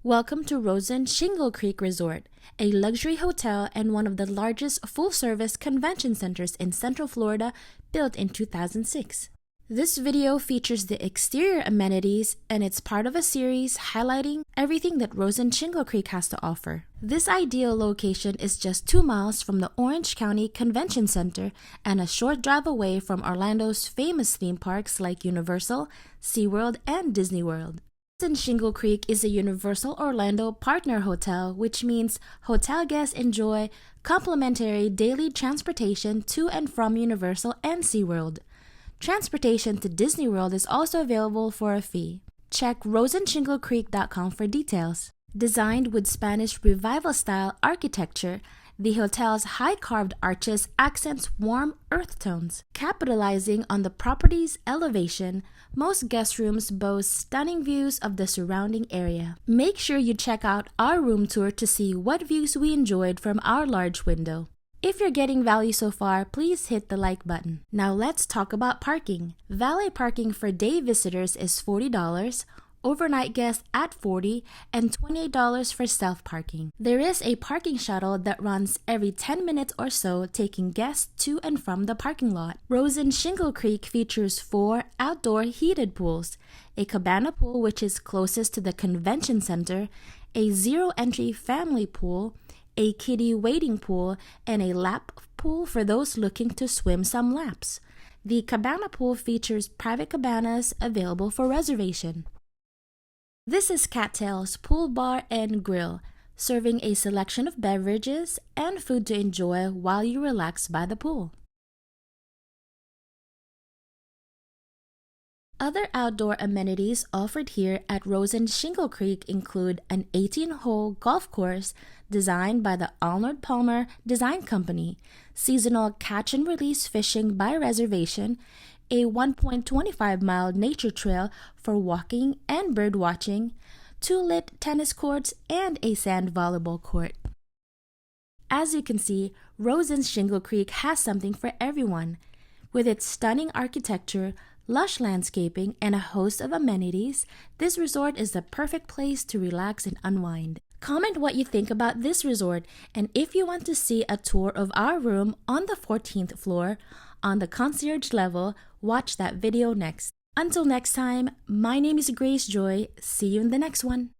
Welcome to Rosen Shingle Creek Resort, a luxury hotel and one of the largest full-service convention centers in Central Florida, built in 2006. This video features the exterior amenities and it's part of a series highlighting everything that Rosen Shingle Creek has to offer. This ideal location is just 2 miles from the Orange County Convention Center and a short drive away from Orlando's famous theme parks like Universal, SeaWorld, and Disney World. Rosen Shingle Creek is a Universal Orlando partner hotel, which means hotel guests enjoy complimentary daily transportation to and from Universal and SeaWorld. Transportation to Disney World is also available for a fee. Check rosenshinglecreek.com for details. Designed with Spanish Revival-style architecture, the hotel's high-carved arches accents warm earth tones. Capitalizing on the property's elevation, most guest rooms boast stunning views of the surrounding area. Make sure you check out our room tour to see what views we enjoyed from our large window. If you're getting value so far, please hit the like button. Now let's talk about parking. Valet parking for day visitors is $40, overnight guests at $40, and $28 for self-parking. There is a parking shuttle that runs every 10 minutes or so, taking guests to and from the parking lot. Rosen Shingle Creek features 4 outdoor heated pools, a cabana pool which is closest to the convention center, a zero-entry family pool, a kiddie wading pool, and a lap pool for those looking to swim some laps. The cabana pool features private cabanas available for reservation. This is Cattail's Pool Bar and Grill, serving a selection of beverages and food to enjoy while you relax by the pool. Other outdoor amenities offered here at Rosen Shingle Creek include an 18-hole golf course designed by the Arnold Palmer Design Company, seasonal catch-and-release fishing by reservation, a 1.25-mile nature trail for walking and bird watching, 2 lit tennis courts, and a sand volleyball court. As you can see, Rosen Shingle Creek has something for everyone. With its stunning architecture, lush landscaping, and a host of amenities, this resort is the perfect place to relax and unwind. Comment what you think about this resort, and if you want to see a tour of our room on the 14th floor, on the concierge level, watch that video next. Until next time, my name is Grace Joy. See you in the next one.